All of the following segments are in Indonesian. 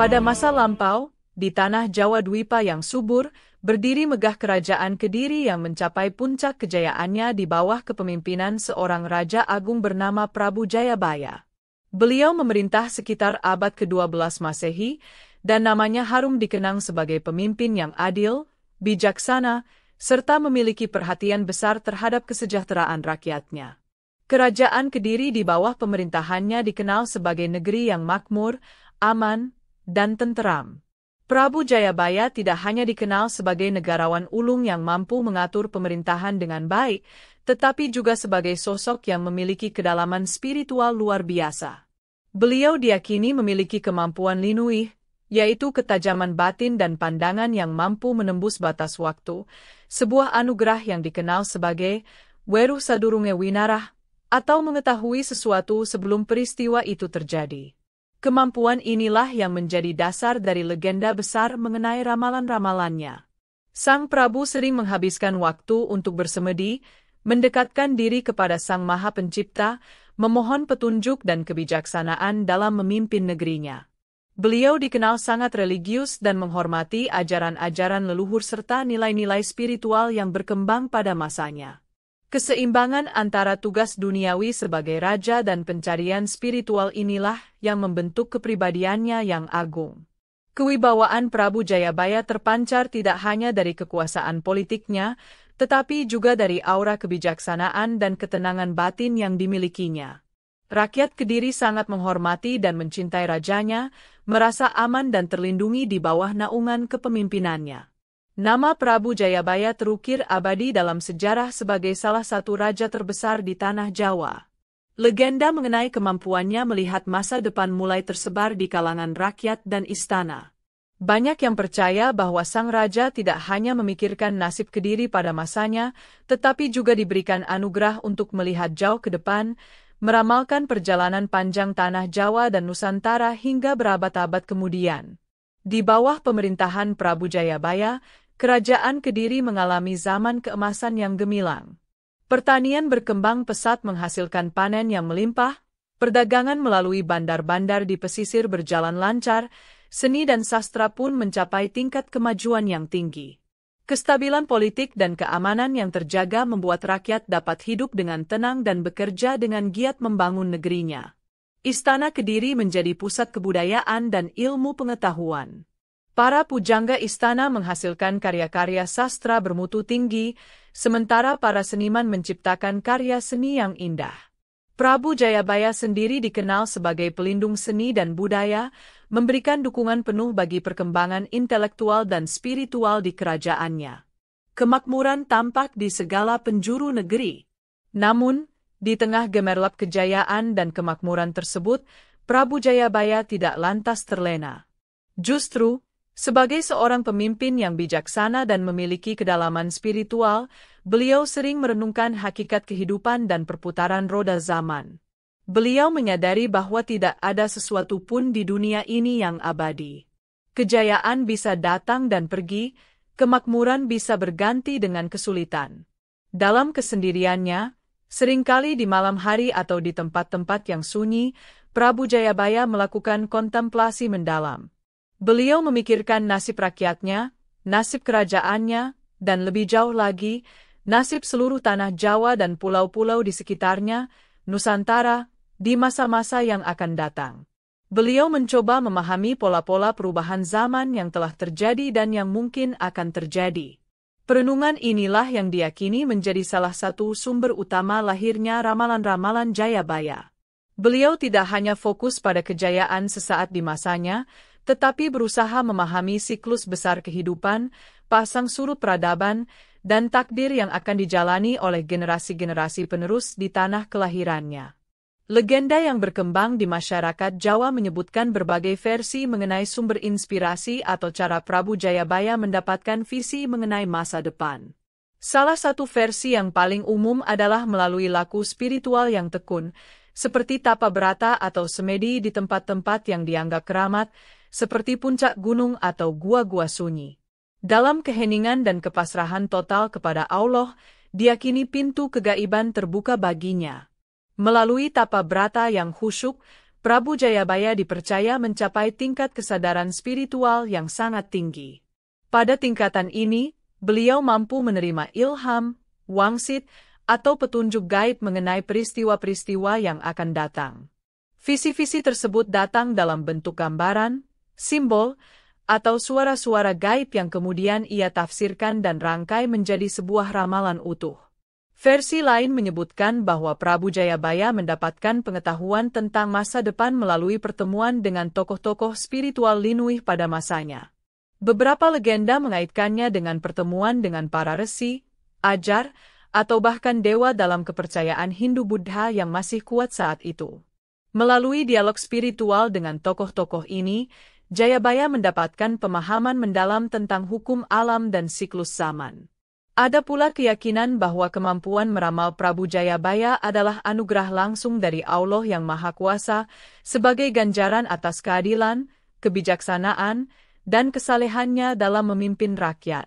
Pada masa lampau, di tanah Jawa Dwipa yang subur, berdiri megah kerajaan Kediri yang mencapai puncak kejayaannya di bawah kepemimpinan seorang raja agung bernama Prabu Jayabaya. Beliau memerintah sekitar abad ke-12 Masehi, dan namanya harum dikenang sebagai pemimpin yang adil, bijaksana, serta memiliki perhatian besar terhadap kesejahteraan rakyatnya. Kerajaan Kediri di bawah pemerintahannya dikenal sebagai negeri yang makmur, aman, dan tenteram. Prabu Jayabaya tidak hanya dikenal sebagai negarawan ulung yang mampu mengatur pemerintahan dengan baik, tetapi juga sebagai sosok yang memiliki kedalaman spiritual luar biasa. Beliau diyakini memiliki kemampuan linuih, yaitu ketajaman batin dan pandangan yang mampu menembus batas waktu, sebuah anugerah yang dikenal sebagai weruh sadurunge winarah, atau mengetahui sesuatu sebelum peristiwa itu terjadi. Kemampuan inilah yang menjadi dasar dari legenda besar mengenai ramalan-ramalannya. Sang Prabu sering menghabiskan waktu untuk bersemedi, mendekatkan diri kepada Sang Maha Pencipta, memohon petunjuk dan kebijaksanaan dalam memimpin negerinya. Beliau dikenal sangat religius dan menghormati ajaran-ajaran leluhur serta nilai-nilai spiritual yang berkembang pada masanya. Keseimbangan antara tugas duniawi sebagai raja dan pencarian spiritual inilah yang membentuk kepribadiannya yang agung. Kewibawaan Prabu Jayabaya terpancar tidak hanya dari kekuasaan politiknya, tetapi juga dari aura kebijaksanaan dan ketenangan batin yang dimilikinya. Rakyat Kediri sangat menghormati dan mencintai rajanya, merasa aman dan terlindungi di bawah naungan kepemimpinannya. Nama Prabu Jayabaya terukir abadi dalam sejarah sebagai salah satu raja terbesar di tanah Jawa. Legenda mengenai kemampuannya melihat masa depan mulai tersebar di kalangan rakyat dan istana. Banyak yang percaya bahwa sang raja tidak hanya memikirkan nasib Kediri pada masanya, tetapi juga diberikan anugerah untuk melihat jauh ke depan, meramalkan perjalanan panjang tanah Jawa dan Nusantara hingga berabad-abad kemudian. Di bawah pemerintahan Prabu Jayabaya, Kerajaan Kediri mengalami zaman keemasan yang gemilang. Pertanian berkembang pesat menghasilkan panen yang melimpah, perdagangan melalui bandar-bandar di pesisir berjalan lancar, seni dan sastra pun mencapai tingkat kemajuan yang tinggi. Kestabilan politik dan keamanan yang terjaga membuat rakyat dapat hidup dengan tenang dan bekerja dengan giat membangun negerinya. Istana Kediri menjadi pusat kebudayaan dan ilmu pengetahuan. Para pujangga istana menghasilkan karya-karya sastra bermutu tinggi, sementara para seniman menciptakan karya seni yang indah. Prabu Jayabaya sendiri dikenal sebagai pelindung seni dan budaya, memberikan dukungan penuh bagi perkembangan intelektual dan spiritual di kerajaannya. Kemakmuran tampak di segala penjuru negeri. Namun, di tengah gemerlap kejayaan dan kemakmuran tersebut, Prabu Jayabaya tidak lantas terlena. Justru, sebagai seorang pemimpin yang bijaksana dan memiliki kedalaman spiritual, beliau sering merenungkan hakikat kehidupan dan perputaran roda zaman. Beliau menyadari bahwa tidak ada sesuatu pun di dunia ini yang abadi. Kejayaan bisa datang dan pergi, kemakmuran bisa berganti dengan kesulitan. Dalam kesendiriannya, seringkali di malam hari atau di tempat-tempat yang sunyi, Prabu Jayabaya melakukan kontemplasi mendalam. Beliau memikirkan nasib rakyatnya, nasib kerajaannya, dan lebih jauh lagi, nasib seluruh tanah Jawa dan pulau-pulau di sekitarnya, Nusantara, di masa-masa yang akan datang. Beliau mencoba memahami pola-pola perubahan zaman yang telah terjadi dan yang mungkin akan terjadi. Perenungan inilah yang diyakini menjadi salah satu sumber utama lahirnya ramalan-ramalan Jayabaya. Beliau tidak hanya fokus pada kejayaan sesaat di masanya, tetapi berusaha memahami siklus besar kehidupan, pasang surut peradaban, dan takdir yang akan dijalani oleh generasi-generasi penerus di tanah kelahirannya. Legenda yang berkembang di masyarakat Jawa menyebutkan berbagai versi mengenai sumber inspirasi atau cara Prabu Jayabaya mendapatkan visi mengenai masa depan. Salah satu versi yang paling umum adalah melalui laku spiritual yang tekun, seperti tapa berata atau semedi di tempat-tempat yang dianggap keramat, seperti puncak gunung atau gua-gua sunyi. Dalam keheningan dan kepasrahan total kepada Allah, diyakini pintu kegaiban terbuka baginya. Melalui tapa berata yang khusyuk, Prabu Jayabaya dipercaya mencapai tingkat kesadaran spiritual yang sangat tinggi. Pada tingkatan ini, beliau mampu menerima ilham, wangsit, atau petunjuk gaib mengenai peristiwa-peristiwa yang akan datang. Visi-visi tersebut datang dalam bentuk gambaran, simbol, atau suara-suara gaib yang kemudian ia tafsirkan dan rangkai menjadi sebuah ramalan utuh. Versi lain menyebutkan bahwa Prabu Jayabaya mendapatkan pengetahuan tentang masa depan melalui pertemuan dengan tokoh-tokoh spiritual Linuih pada masanya. Beberapa legenda mengaitkannya dengan pertemuan dengan para resi, ajar, atau bahkan dewa dalam kepercayaan Hindu-Buddha yang masih kuat saat itu. Melalui dialog spiritual dengan tokoh-tokoh ini, Jayabaya mendapatkan pemahaman mendalam tentang hukum alam dan siklus zaman. Ada pula keyakinan bahwa kemampuan meramal Prabu Jayabaya adalah anugerah langsung dari Allah yang Maha Kuasa sebagai ganjaran atas keadilan, kebijaksanaan, dan kesalehannya dalam memimpin rakyat.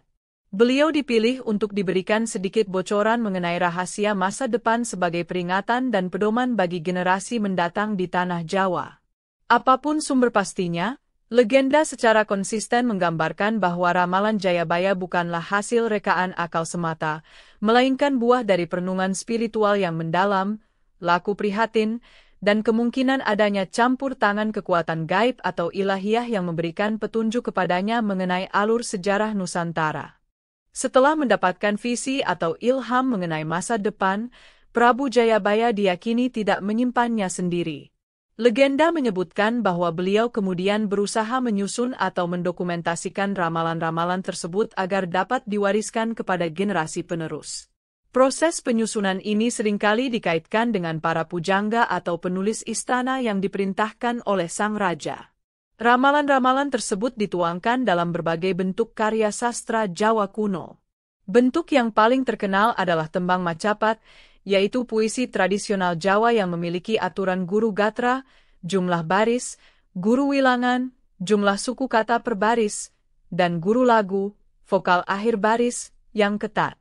Beliau dipilih untuk diberikan sedikit bocoran mengenai rahasia masa depan sebagai peringatan dan pedoman bagi generasi mendatang di tanah Jawa. Apapun sumber pastinya, legenda secara konsisten menggambarkan bahwa ramalan Jayabaya bukanlah hasil rekaan akal semata, melainkan buah dari perenungan spiritual yang mendalam, laku prihatin, dan kemungkinan adanya campur tangan kekuatan gaib atau ilahiyah yang memberikan petunjuk kepadanya mengenai alur sejarah Nusantara. Setelah mendapatkan visi atau ilham mengenai masa depan, Prabu Jayabaya diyakini tidak menyimpannya sendiri. Legenda menyebutkan bahwa beliau kemudian berusaha menyusun atau mendokumentasikan ramalan-ramalan tersebut agar dapat diwariskan kepada generasi penerus. Proses penyusunan ini seringkali dikaitkan dengan para pujangga atau penulis istana yang diperintahkan oleh sang raja. Ramalan-ramalan tersebut dituangkan dalam berbagai bentuk karya sastra Jawa kuno. Bentuk yang paling terkenal adalah tembang Macapat, yaitu puisi tradisional Jawa yang memiliki aturan guru gatra, jumlah baris, guru wilangan, jumlah suku kata per baris, dan guru lagu, vokal akhir baris, yang ketat.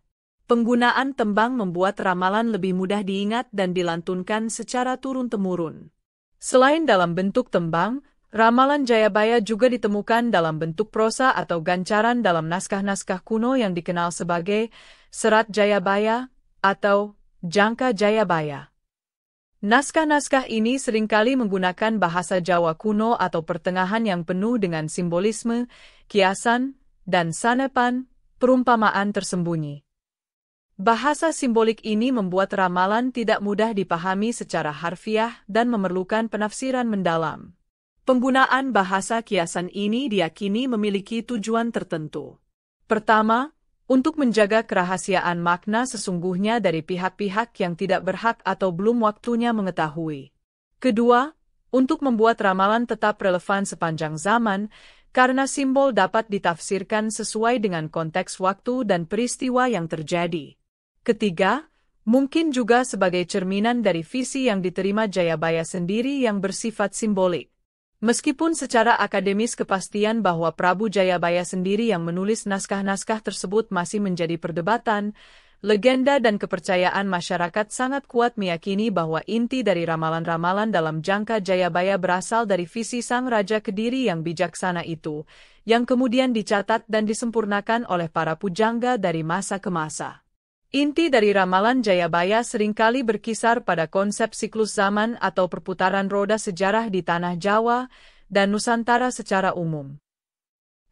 Penggunaan tembang membuat ramalan lebih mudah diingat dan dilantunkan secara turun-temurun. Selain dalam bentuk tembang, ramalan Jayabaya juga ditemukan dalam bentuk prosa atau gancaran dalam naskah-naskah kuno yang dikenal sebagai Serat Jayabaya atau Jangka Jayabaya. Naskah-naskah ini seringkali menggunakan bahasa Jawa kuno atau pertengahan yang penuh dengan simbolisme, kiasan, dan sanepan, perumpamaan tersembunyi. Bahasa simbolik ini membuat ramalan tidak mudah dipahami secara harfiah dan memerlukan penafsiran mendalam. Penggunaan bahasa kiasan ini diyakini memiliki tujuan tertentu. Pertama, untuk menjaga kerahasiaan makna sesungguhnya dari pihak-pihak yang tidak berhak atau belum waktunya mengetahui. Kedua, untuk membuat ramalan tetap relevan sepanjang zaman, karena simbol dapat ditafsirkan sesuai dengan konteks waktu dan peristiwa yang terjadi. Ketiga, mungkin juga sebagai cerminan dari visi yang diterima Jayabaya sendiri yang bersifat simbolik. Meskipun secara akademis kepastian bahwa Prabu Jayabaya sendiri yang menulis naskah-naskah tersebut masih menjadi perdebatan, legenda dan kepercayaan masyarakat sangat kuat meyakini bahwa inti dari ramalan-ramalan dalam Jangka Jayabaya berasal dari visi sang Raja Kediri yang bijaksana itu, yang kemudian dicatat dan disempurnakan oleh para pujangga dari masa ke masa. Inti dari ramalan Jayabaya seringkali berkisar pada konsep siklus zaman atau perputaran roda sejarah di tanah Jawa dan Nusantara secara umum.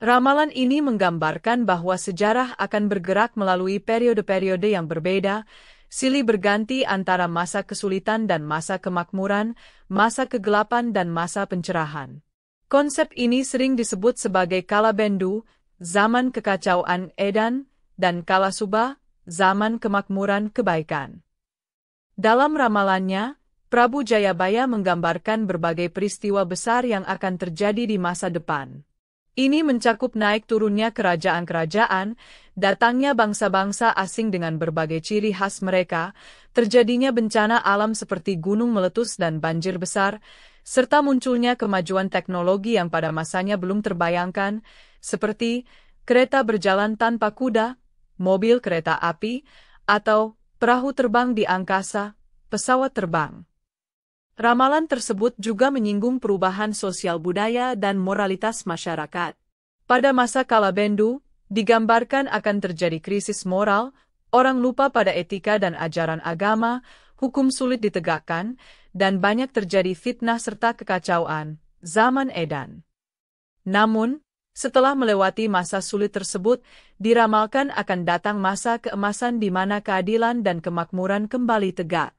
Ramalan ini menggambarkan bahwa sejarah akan bergerak melalui periode-periode yang berbeda, silih berganti antara masa kesulitan dan masa kemakmuran, masa kegelapan dan masa pencerahan. Konsep ini sering disebut sebagai Kala Bendu, zaman kekacauan Edan, dan Kala Subah, zaman kemakmuran kebaikan. Dalam ramalannya, Prabu Jayabaya menggambarkan berbagai peristiwa besar yang akan terjadi di masa depan. Ini mencakup naik turunnya kerajaan-kerajaan, datangnya bangsa-bangsa asing dengan berbagai ciri khas mereka, terjadinya bencana alam seperti gunung meletus dan banjir besar, serta munculnya kemajuan teknologi yang pada masanya belum terbayangkan, seperti kereta berjalan tanpa kuda, mobil kereta api, atau perahu terbang di angkasa, pesawat terbang. Ramalan tersebut juga menyinggung perubahan sosial budaya dan moralitas masyarakat. Pada masa Kala Bendu, digambarkan akan terjadi krisis moral, orang lupa pada etika dan ajaran agama, hukum sulit ditegakkan, dan banyak terjadi fitnah serta kekacauan, zaman Edan. Namun, setelah melewati masa sulit tersebut, diramalkan akan datang masa keemasan di mana keadilan dan kemakmuran kembali tegak.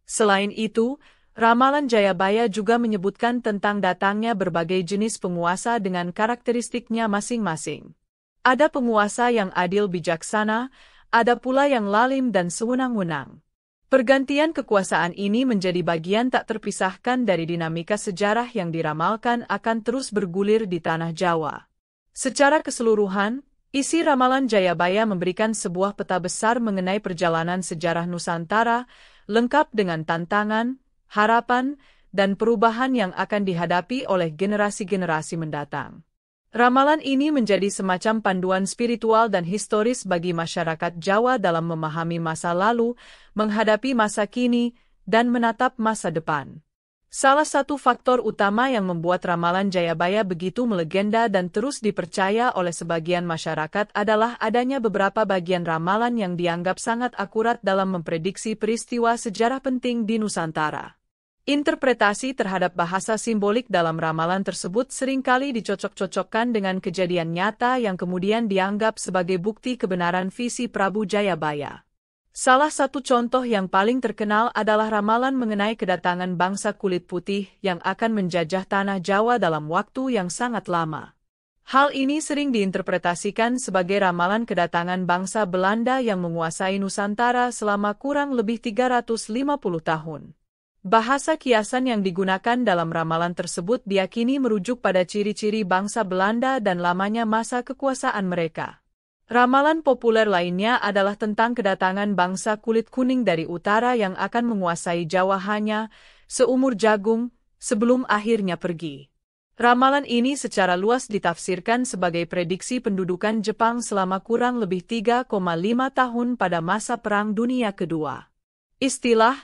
Selain itu, Ramalan Jayabaya juga menyebutkan tentang datangnya berbagai jenis penguasa dengan karakteristiknya masing-masing. Ada penguasa yang adil bijaksana, ada pula yang lalim dan sewenang-wenang. Pergantian kekuasaan ini menjadi bagian tak terpisahkan dari dinamika sejarah yang diramalkan akan terus bergulir di tanah Jawa. Secara keseluruhan, isi Ramalan Jayabaya memberikan sebuah peta besar mengenai perjalanan sejarah Nusantara, lengkap dengan tantangan, harapan, dan perubahan yang akan dihadapi oleh generasi-generasi mendatang. Ramalan ini menjadi semacam panduan spiritual dan historis bagi masyarakat Jawa dalam memahami masa lalu, menghadapi masa kini, dan menatap masa depan. Salah satu faktor utama yang membuat Ramalan Jayabaya begitu melegenda dan terus dipercaya oleh sebagian masyarakat adalah adanya beberapa bagian ramalan yang dianggap sangat akurat dalam memprediksi peristiwa sejarah penting di Nusantara. Interpretasi terhadap bahasa simbolik dalam ramalan tersebut seringkali dicocok-cocokkan dengan kejadian nyata yang kemudian dianggap sebagai bukti kebenaran visi Prabu Jayabaya. Salah satu contoh yang paling terkenal adalah ramalan mengenai kedatangan bangsa kulit putih yang akan menjajah tanah Jawa dalam waktu yang sangat lama. Hal ini sering diinterpretasikan sebagai ramalan kedatangan bangsa Belanda yang menguasai Nusantara selama kurang lebih 350 tahun. Bahasa kiasan yang digunakan dalam ramalan tersebut diyakini merujuk pada ciri-ciri bangsa Belanda dan lamanya masa kekuasaan mereka. Ramalan populer lainnya adalah tentang kedatangan bangsa kulit kuning dari utara yang akan menguasai Jawa hanya seumur jagung sebelum akhirnya pergi. Ramalan ini secara luas ditafsirkan sebagai prediksi pendudukan Jepang selama kurang lebih 3,5 tahun pada masa Perang Dunia Kedua. Istilah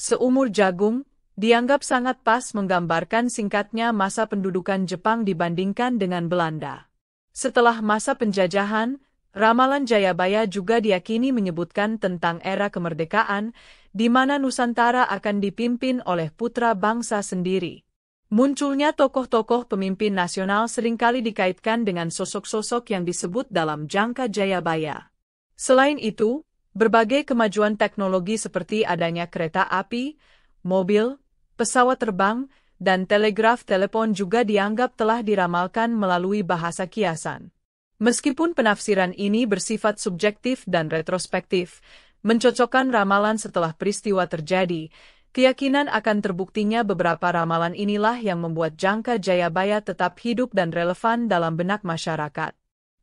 seumur jagung dianggap sangat pas menggambarkan singkatnya masa pendudukan Jepang dibandingkan dengan Belanda. Setelah masa penjajahan, Ramalan Jayabaya juga diyakini menyebutkan tentang era kemerdekaan, di mana Nusantara akan dipimpin oleh putra bangsa sendiri. Munculnya tokoh-tokoh pemimpin nasional seringkali dikaitkan dengan sosok-sosok yang disebut dalam jangka Jayabaya. Selain itu, berbagai kemajuan teknologi seperti adanya kereta api, mobil, pesawat terbang, dan telegraf telepon juga dianggap telah diramalkan melalui bahasa kiasan. Meskipun penafsiran ini bersifat subjektif dan retrospektif, mencocokkan ramalan setelah peristiwa terjadi, keyakinan akan terbuktinya beberapa ramalan inilah yang membuat jangka Jayabaya tetap hidup dan relevan dalam benak masyarakat.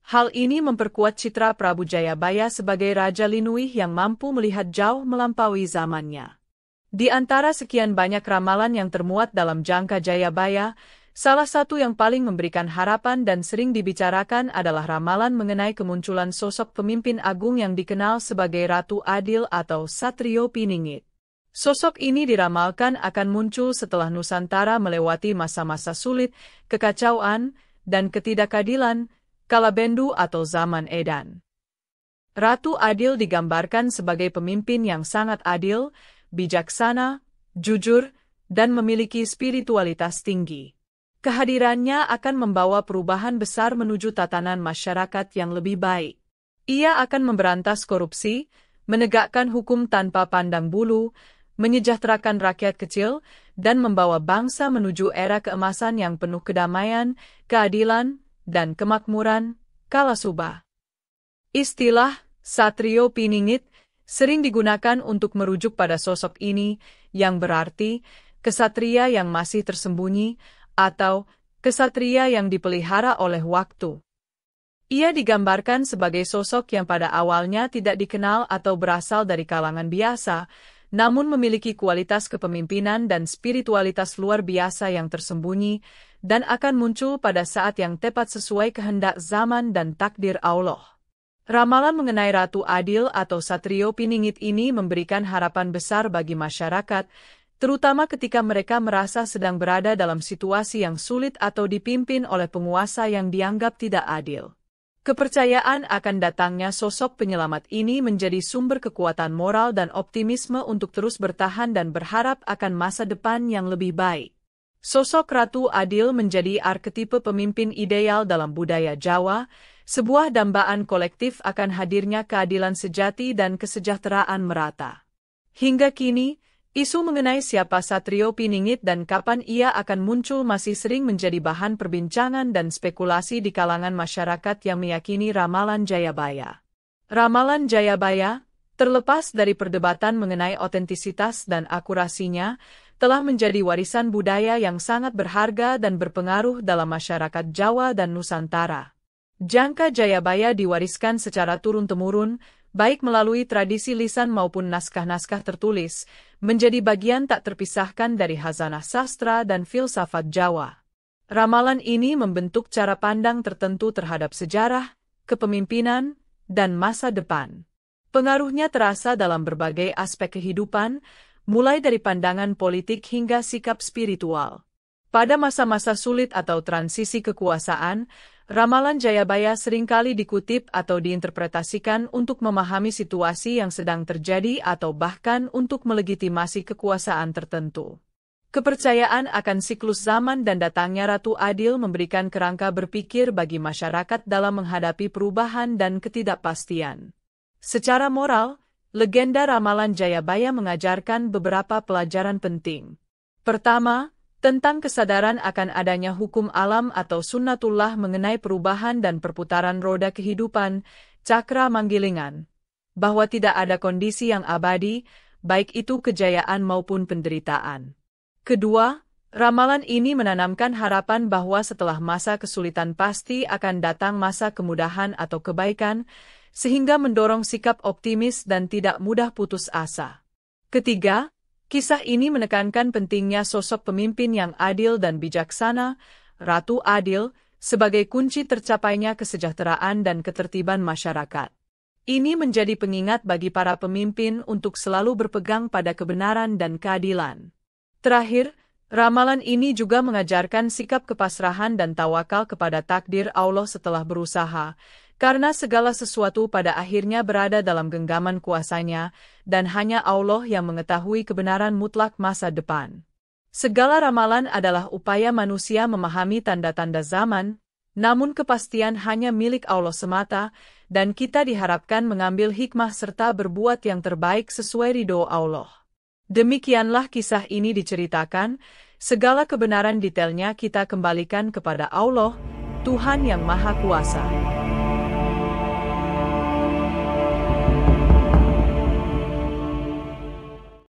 Hal ini memperkuat citra Prabu Jayabaya sebagai Raja Linuih yang mampu melihat jauh melampaui zamannya. Di antara sekian banyak ramalan yang termuat dalam jangka Jayabaya, salah satu yang paling memberikan harapan dan sering dibicarakan adalah ramalan mengenai kemunculan sosok pemimpin agung yang dikenal sebagai Ratu Adil atau Satrio Piningit. Sosok ini diramalkan akan muncul setelah Nusantara melewati masa-masa sulit, kekacauan, dan ketidakadilan, Kala Bendu atau zaman Edan. Ratu Adil digambarkan sebagai pemimpin yang sangat adil, bijaksana, jujur, dan memiliki spiritualitas tinggi. Kehadirannya akan membawa perubahan besar menuju tatanan masyarakat yang lebih baik. Ia akan memberantas korupsi, menegakkan hukum tanpa pandang bulu, menyejahterakan rakyat kecil, dan membawa bangsa menuju era keemasan yang penuh kedamaian, keadilan, dan kemakmuran, kala subah. Istilah Satrio Piningit sering digunakan untuk merujuk pada sosok ini, yang berarti kesatria yang masih tersembunyi, atau kesatria yang dipelihara oleh waktu. Ia digambarkan sebagai sosok yang pada awalnya tidak dikenal atau berasal dari kalangan biasa, namun memiliki kualitas kepemimpinan dan spiritualitas luar biasa yang tersembunyi, dan akan muncul pada saat yang tepat sesuai kehendak zaman dan takdir Allah. Ramalan mengenai Ratu Adil atau Satrio Piningit ini memberikan harapan besar bagi masyarakat, terutama ketika mereka merasa sedang berada dalam situasi yang sulit atau dipimpin oleh penguasa yang dianggap tidak adil. Kepercayaan akan datangnya sosok penyelamat ini menjadi sumber kekuatan moral dan optimisme untuk terus bertahan dan berharap akan masa depan yang lebih baik. Sosok Ratu Adil menjadi arketipe pemimpin ideal dalam budaya Jawa, sebuah dambaan kolektif akan hadirnya keadilan sejati dan kesejahteraan merata. Hingga kini, isu mengenai siapa Satrio Piningit dan kapan ia akan muncul masih sering menjadi bahan perbincangan dan spekulasi di kalangan masyarakat yang meyakini ramalan Jayabaya. Ramalan Jayabaya, terlepas dari perdebatan mengenai otentisitas dan akurasinya, telah menjadi warisan budaya yang sangat berharga dan berpengaruh dalam masyarakat Jawa dan Nusantara. Jangka Jayabaya diwariskan secara turun-temurun, baik melalui tradisi lisan maupun naskah-naskah tertulis, menjadi bagian tak terpisahkan dari khazanah sastra dan filsafat Jawa. Ramalan ini membentuk cara pandang tertentu terhadap sejarah, kepemimpinan, dan masa depan. Pengaruhnya terasa dalam berbagai aspek kehidupan, mulai dari pandangan politik hingga sikap spiritual. Pada masa-masa sulit atau transisi kekuasaan, ramalan Jayabaya seringkali dikutip atau diinterpretasikan untuk memahami situasi yang sedang terjadi atau bahkan untuk melegitimasi kekuasaan tertentu. Kepercayaan akan siklus zaman dan datangnya Ratu Adil memberikan kerangka berpikir bagi masyarakat dalam menghadapi perubahan dan ketidakpastian. Secara moral, legenda ramalan Jayabaya mengajarkan beberapa pelajaran penting. Pertama, tentang kesadaran akan adanya hukum alam atau sunnatullah mengenai perubahan dan perputaran roda kehidupan, cakra manggilingan. Bahwa tidak ada kondisi yang abadi, baik itu kejayaan maupun penderitaan. Kedua, ramalan ini menanamkan harapan bahwa setelah masa kesulitan pasti akan datang masa kemudahan atau kebaikan, sehingga mendorong sikap optimis dan tidak mudah putus asa. Ketiga, kisah ini menekankan pentingnya sosok pemimpin yang adil dan bijaksana, Ratu Adil, sebagai kunci tercapainya kesejahteraan dan ketertiban masyarakat. Ini menjadi pengingat bagi para pemimpin untuk selalu berpegang pada kebenaran dan keadilan. Terakhir, ramalan ini juga mengajarkan sikap kepasrahan dan tawakal kepada takdir Allah setelah berusaha, karena segala sesuatu pada akhirnya berada dalam genggaman kuasanya, dan hanya Allah yang mengetahui kebenaran mutlak masa depan. Segala ramalan adalah upaya manusia memahami tanda-tanda zaman, namun kepastian hanya milik Allah semata, dan kita diharapkan mengambil hikmah serta berbuat yang terbaik sesuai ridho Allah. Demikianlah kisah ini diceritakan, segala kebenaran detailnya kita kembalikan kepada Allah, Tuhan yang Maha Kuasa.